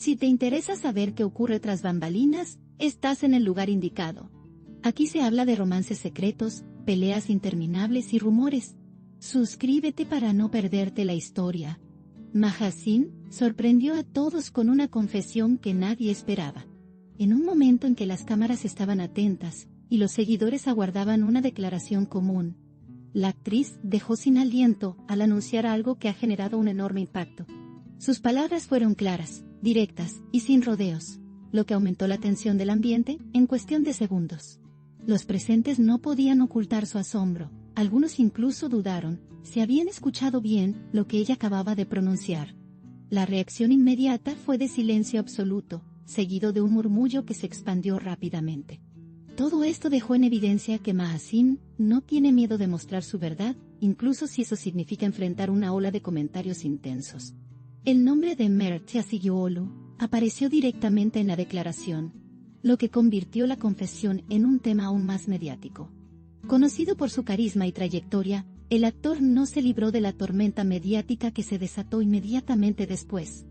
Si te interesa saber qué ocurre tras bambalinas, estás en el lugar indicado. Aquí se habla de romances secretos, peleas interminables y rumores. Suscríbete para no perderte la historia. Maha Sin sorprendió a todos con una confesión que nadie esperaba. En un momento en que las cámaras estaban atentas y los seguidores aguardaban una declaración común, la actriz dejó sin aliento al anunciar algo que ha generado un enorme impacto. Sus palabras fueron claras, directas y sin rodeos, lo que aumentó la tensión del ambiente en cuestión de segundos. Los presentes no podían ocultar su asombro, algunos incluso dudaron si habían escuchado bien lo que ella acababa de pronunciar. La reacción inmediata fue de silencio absoluto, seguido de un murmullo que se expandió rápidamente. Todo esto dejó en evidencia que Maha Sin no tiene miedo de mostrar su verdad, incluso si eso significa enfrentar una ola de comentarios intensos. El nombre de Mert Yasigiolu apareció directamente en la declaración, lo que convirtió la confesión en un tema aún más mediático. Conocido por su carisma y trayectoria, el actor no se libró de la tormenta mediática que se desató inmediatamente después.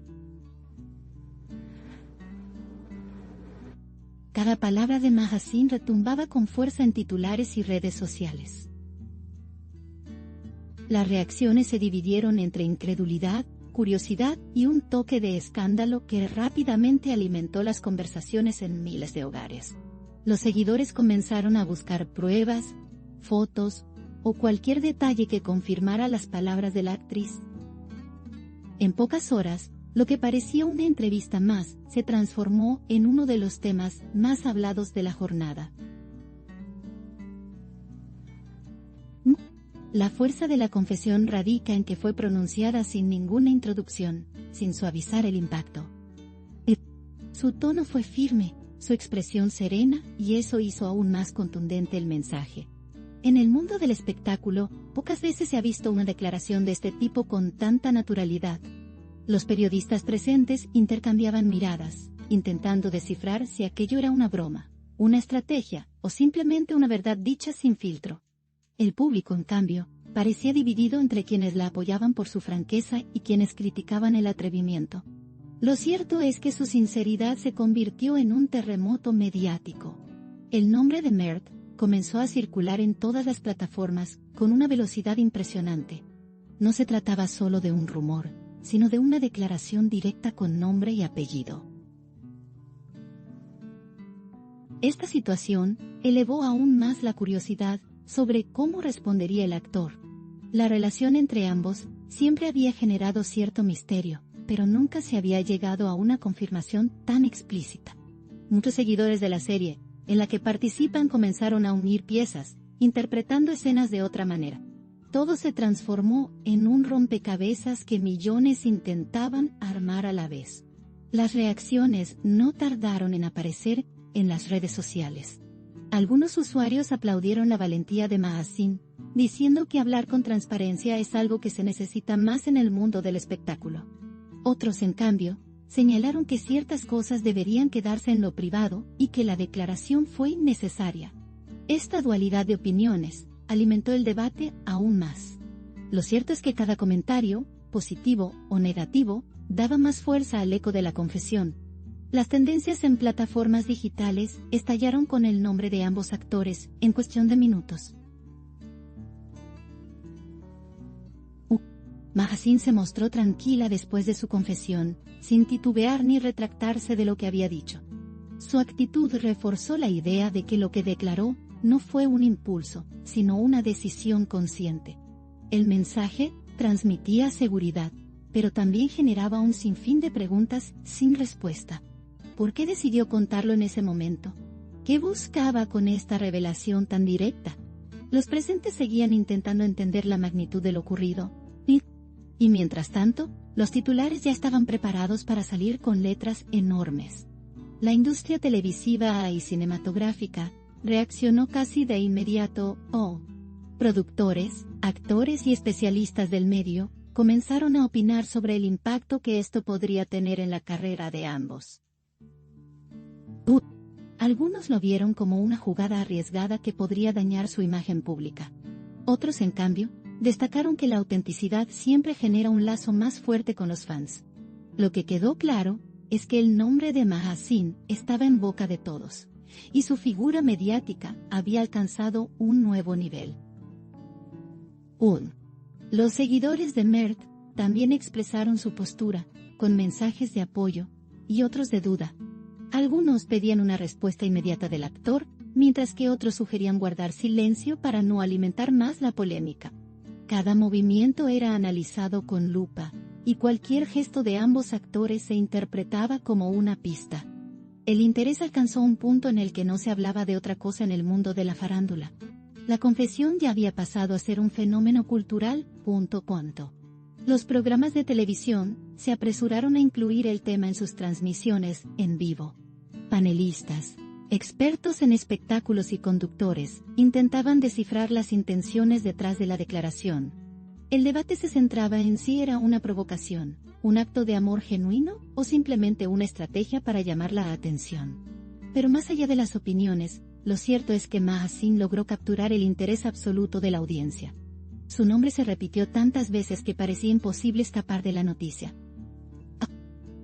Cada palabra de Maha Sin retumbaba con fuerza en titulares y redes sociales. Las reacciones se dividieron entre incredulidad, curiosidad y un toque de escándalo que rápidamente alimentó las conversaciones en miles de hogares. Los seguidores comenzaron a buscar pruebas, fotos o cualquier detalle que confirmara las palabras de la actriz. En pocas horas, lo que parecía una entrevista más se transformó en uno de los temas más hablados de la jornada. La fuerza de la confesión radica en que fue pronunciada sin ninguna introducción, sin suavizar el impacto. Su tono fue firme, su expresión serena, y eso hizo aún más contundente el mensaje. En el mundo del espectáculo, pocas veces se ha visto una declaración de este tipo con tanta naturalidad. Los periodistas presentes intercambiaban miradas, intentando descifrar si aquello era una broma, una estrategia, o simplemente una verdad dicha sin filtro. El público, en cambio, parecía dividido entre quienes la apoyaban por su franqueza y quienes criticaban el atrevimiento. Lo cierto es que su sinceridad se convirtió en un terremoto mediático. El nombre de Mert comenzó a circular en todas las plataformas con una velocidad impresionante. No se trataba solo de un rumor, sino de una declaración directa con nombre y apellido. Esta situación elevó aún más la curiosidad sobre cómo respondería el actor. La relación entre ambos siempre había generado cierto misterio, pero nunca se había llegado a una confirmación tan explícita. Muchos seguidores de la serie, en la que participan, comenzaron a unir piezas, interpretando escenas de otra manera. Todo se transformó en un rompecabezas que millones intentaban armar a la vez. Las reacciones no tardaron en aparecer en las redes sociales. Algunos usuarios aplaudieron la valentía de Maha Sin, diciendo que hablar con transparencia es algo que se necesita más en el mundo del espectáculo. Otros, en cambio, señalaron que ciertas cosas deberían quedarse en lo privado y que la declaración fue innecesaria. Esta dualidad de opiniones alimentó el debate aún más. Lo cierto es que cada comentario, positivo o negativo, daba más fuerza al eco de la confesión. Las tendencias en plataformas digitales estallaron con el nombre de ambos actores en cuestión de minutos. Maha Sin se mostró tranquila después de su confesión, sin titubear ni retractarse de lo que había dicho. Su actitud reforzó la idea de que lo que declaró no fue un impulso, sino una decisión consciente. El mensaje transmitía seguridad, pero también generaba un sinfín de preguntas sin respuesta. ¿Por qué decidió contarlo en ese momento? ¿Qué buscaba con esta revelación tan directa? Los presentes seguían intentando entender la magnitud de lo ocurrido, y mientras tanto, los titulares ya estaban preparados para salir con letras enormes. La industria televisiva y cinematográfica reaccionó casi de inmediato. Productores, actores y especialistas del medio comenzaron a opinar sobre el impacto que esto podría tener en la carrera de ambos. Algunos lo vieron como una jugada arriesgada que podría dañar su imagen pública. Otros, en cambio, destacaron que la autenticidad siempre genera un lazo más fuerte con los fans. Lo que quedó claro es que el nombre de Mahasin estaba en boca de todos, y su figura mediática había alcanzado un nuevo nivel. 1. Los seguidores de Mert también expresaron su postura, con mensajes de apoyo, y otros de duda. Algunos pedían una respuesta inmediata del actor, mientras que otros sugerían guardar silencio para no alimentar más la polémica. Cada movimiento era analizado con lupa, y cualquier gesto de ambos actores se interpretaba como una pista. El interés alcanzó un punto en el que no se hablaba de otra cosa en el mundo de la farándula. La confesión ya había pasado a ser un fenómeno cultural. Cuanto. Los programas de televisión se apresuraron a incluir el tema en sus transmisiones en vivo. Panelistas, expertos en espectáculos y conductores intentaban descifrar las intenciones detrás de la declaración. El debate se centraba en si era una provocación, un acto de amor genuino o simplemente una estrategia para llamar la atención. Pero más allá de las opiniones, lo cierto es que Mahasin logró capturar el interés absoluto de la audiencia. Su nombre se repitió tantas veces que parecía imposible escapar de la noticia.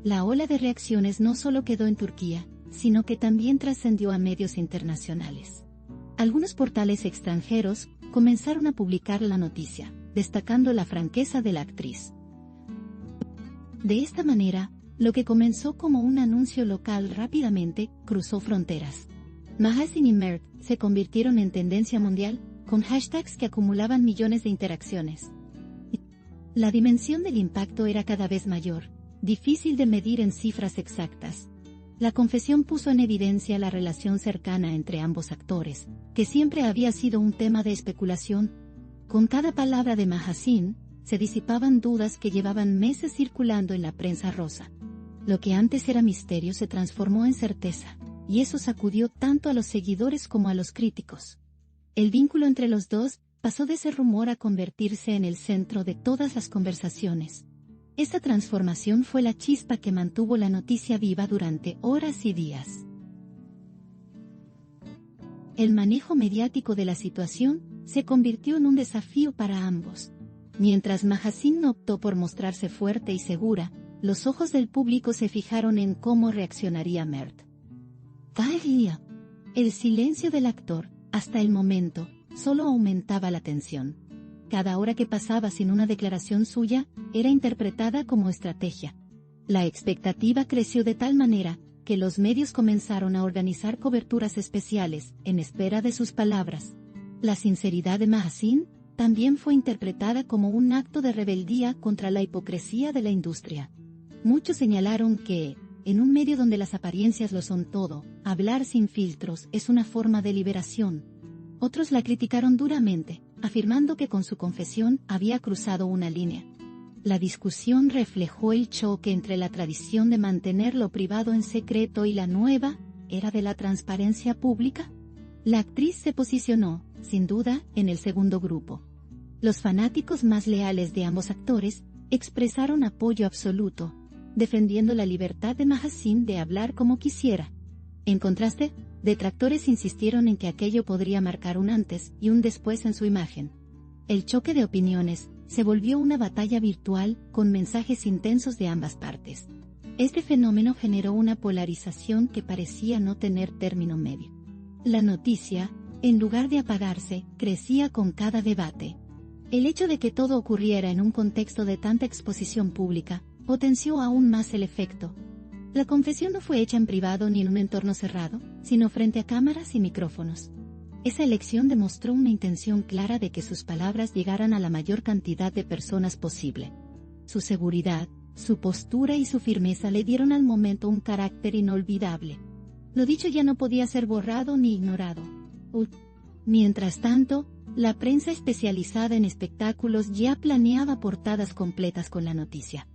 La ola de reacciones no solo quedó en Turquía, sino que también trascendió a medios internacionales. Algunos portales extranjeros comenzaron a publicar la noticia, destacando la franqueza de la actriz. De esta manera, lo que comenzó como un anuncio local rápidamente cruzó fronteras. Mahasin y Mert se convirtieron en tendencia mundial, con hashtags que acumulaban millones de interacciones. La dimensión del impacto era cada vez mayor, difícil de medir en cifras exactas. La confesión puso en evidencia la relación cercana entre ambos actores, que siempre había sido un tema de especulación. Con cada palabra de Mahasin, se disipaban dudas que llevaban meses circulando en la prensa rosa. Lo que antes era misterio se transformó en certeza, y eso sacudió tanto a los seguidores como a los críticos. El vínculo entre los dos pasó de ser rumor a convertirse en el centro de todas las conversaciones. Esta transformación fue la chispa que mantuvo la noticia viva durante horas y días. El manejo mediático de la situación se convirtió en un desafío para ambos. Mientras Mahasin optó por mostrarse fuerte y segura, los ojos del público se fijaron en cómo reaccionaría Mert. El silencio del actor, hasta el momento, solo aumentaba la tensión. Cada hora que pasaba sin una declaración suya, era interpretada como estrategia. La expectativa creció de tal manera, que los medios comenzaron a organizar coberturas especiales, en espera de sus palabras. La sinceridad de Mahasin también fue interpretada como un acto de rebeldía contra la hipocresía de la industria. Muchos señalaron que, en un medio donde las apariencias lo son todo, hablar sin filtros es una forma de liberación. Otros la criticaron duramente, afirmando que con su confesión había cruzado una línea. La discusión reflejó el choque entre la tradición de mantener lo privado en secreto y la nueva era de la transparencia pública. La actriz se posicionó, sin duda, en el segundo grupo. Los fanáticos más leales de ambos actores expresaron apoyo absoluto, defendiendo la libertad de Mahasin de hablar como quisiera. En contraste, detractores insistieron en que aquello podría marcar un antes y un después en su imagen. El choque de opiniones se volvió una batalla virtual con mensajes intensos de ambas partes. Este fenómeno generó una polarización que parecía no tener término medio. La noticia, en lugar de apagarse, crecía con cada debate. El hecho de que todo ocurriera en un contexto de tanta exposición pública potenció aún más el efecto. La confesión no fue hecha en privado ni en un entorno cerrado, sino frente a cámaras y micrófonos. Esa elección demostró una intención clara de que sus palabras llegaran a la mayor cantidad de personas posible. Su seguridad, su postura y su firmeza le dieron al momento un carácter inolvidable. Lo dicho ya no podía ser borrado ni ignorado. Mientras tanto, la prensa especializada en espectáculos ya planeaba portadas completas con la noticia.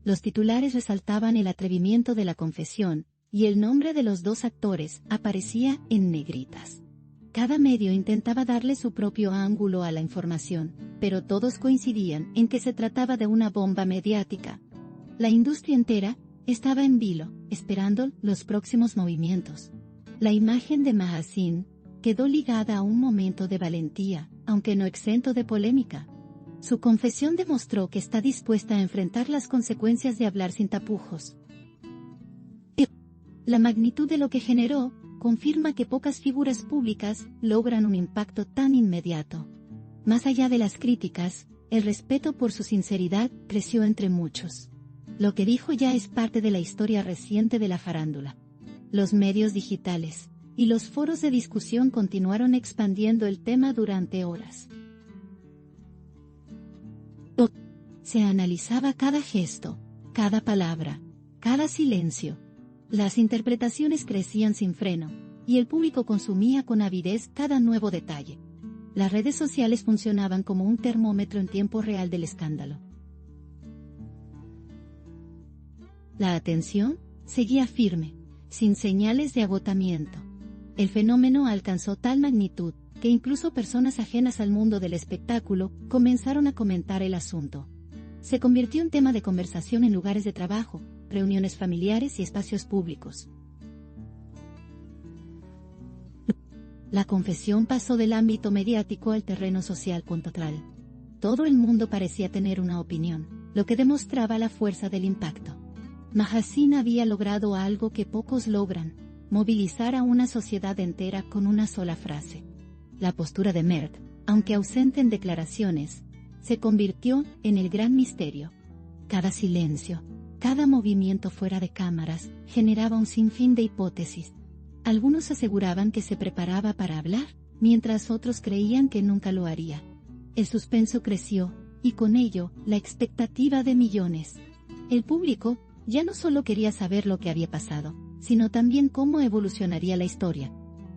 Los titulares resaltaban el atrevimiento de la confesión, y el nombre de los dos actores aparecía en negritas. Cada medio intentaba darle su propio ángulo a la información, pero todos coincidían en que se trataba de una bomba mediática. La industria entera estaba en vilo, esperando los próximos movimientos. La imagen de Mahasin quedó ligada a un momento de valentía, aunque no exento de polémica. Su confesión demostró que está dispuesta a enfrentar las consecuencias de hablar sin tapujos. La magnitud de lo que generó confirma que pocas figuras públicas logran un impacto tan inmediato. Más allá de las críticas, el respeto por su sinceridad creció entre muchos. Lo que dijo ya es parte de la historia reciente de la farándula. Los medios digitales y los foros de discusión continuaron expandiendo el tema durante horas. Se analizaba cada gesto, cada palabra, cada silencio. Las interpretaciones crecían sin freno, y el público consumía con avidez cada nuevo detalle. Las redes sociales funcionaban como un termómetro en tiempo real del escándalo. La atención seguía firme, sin señales de agotamiento. El fenómeno alcanzó tal magnitud que incluso personas ajenas al mundo del espectáculo comenzaron a comentar el asunto. Se convirtió en tema de conversación en lugares de trabajo, reuniones familiares y espacios públicos. La confesión pasó del ámbito mediático al terreno social total. Todo el mundo parecía tener una opinión, lo que demostraba la fuerza del impacto. Mahaseen había logrado algo que pocos logran: movilizar a una sociedad entera con una sola frase. La postura de Mert, aunque ausente en declaraciones, se convirtió en el gran misterio. Cada silencio, cada movimiento fuera de cámaras, generaba un sinfín de hipótesis. Algunos aseguraban que se preparaba para hablar, mientras otros creían que nunca lo haría. El suspenso creció, y con ello, la expectativa de millones. El público ya no solo quería saber lo que había pasado, sino también cómo evolucionaría la historia.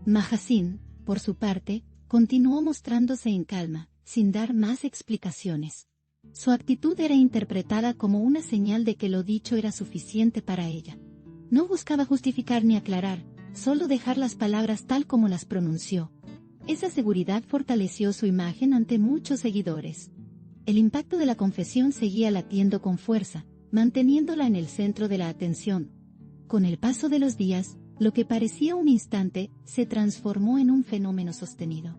Mahaseen, por su parte, continuó mostrándose en calma, sin dar más explicaciones. Su actitud era interpretada como una señal de que lo dicho era suficiente para ella. No buscaba justificar ni aclarar, solo dejar las palabras tal como las pronunció. Esa seguridad fortaleció su imagen ante muchos seguidores. El impacto de la confesión seguía latiendo con fuerza, manteniéndola en el centro de la atención. Con el paso de los días, lo que parecía un instante, se transformó en un fenómeno sostenido.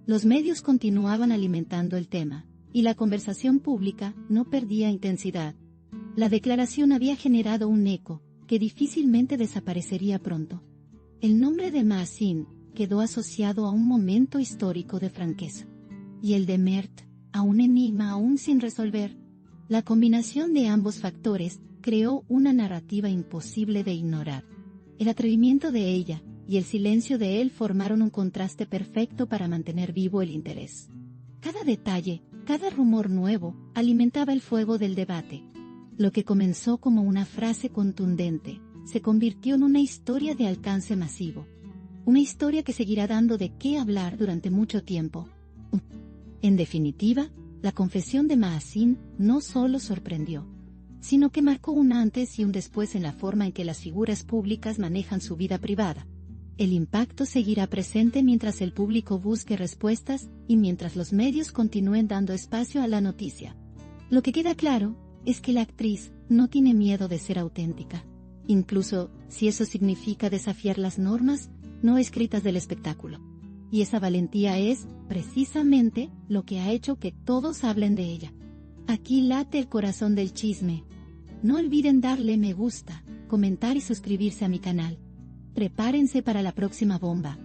Los medios continuaban alimentando el tema, y la conversación pública no perdía intensidad. La declaración había generado un eco, que difícilmente desaparecería pronto. El nombre de Mahaseen quedó asociado a un momento histórico de franqueza. Y el de Mert, a un enigma aún sin resolver. La combinación de ambos factores creó una narrativa imposible de ignorar. El atrevimiento de ella y el silencio de él formaron un contraste perfecto para mantener vivo el interés. Cada detalle, cada rumor nuevo, alimentaba el fuego del debate. Lo que comenzó como una frase contundente, se convirtió en una historia de alcance masivo. Una historia que seguirá dando de qué hablar durante mucho tiempo. En definitiva, la confesión de Mahaseen no solo sorprendió, sino que marcó un antes y un después en la forma en que las figuras públicas manejan su vida privada. El impacto seguirá presente mientras el público busque respuestas y mientras los medios continúen dando espacio a la noticia. Lo que queda claro es que la actriz no tiene miedo de ser auténtica, incluso si eso significa desafiar las normas no escritas del espectáculo. Y esa valentía es, precisamente, lo que ha hecho que todos hablen de ella. Aquí late el corazón del chisme. No olviden darle me gusta, comentar y suscribirse a mi canal. Prepárense para la próxima bomba.